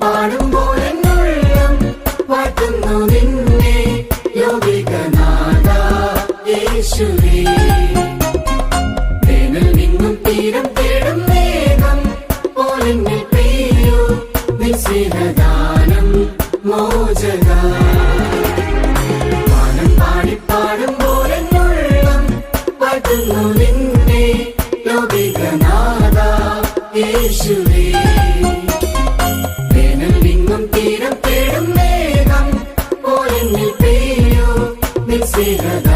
പാടുമ്പോൾ എന്നുള്ളം വാഴ്ത്തുന്നു നിന്നെ യൗവികനാഥ യേശുവേ. വേനൽ നിന്നും തീരം തേടും മേഘം പോലെന്നിൽ പെയ്യൂ നിൻ സ്നേഹദാനം മോചക. വാനം പാടി പാടുമ്പോൾ എന്നുള്ളം വാഴ്ത്തുന്നു നിന്നെ യൗവികനാഥ യേശുവേ. വേനൽ നിന്നും തീരം തേടും മേഘം പോലെന്നിൽ പെയ്യൂ നിൻ സ്നേഹദാനം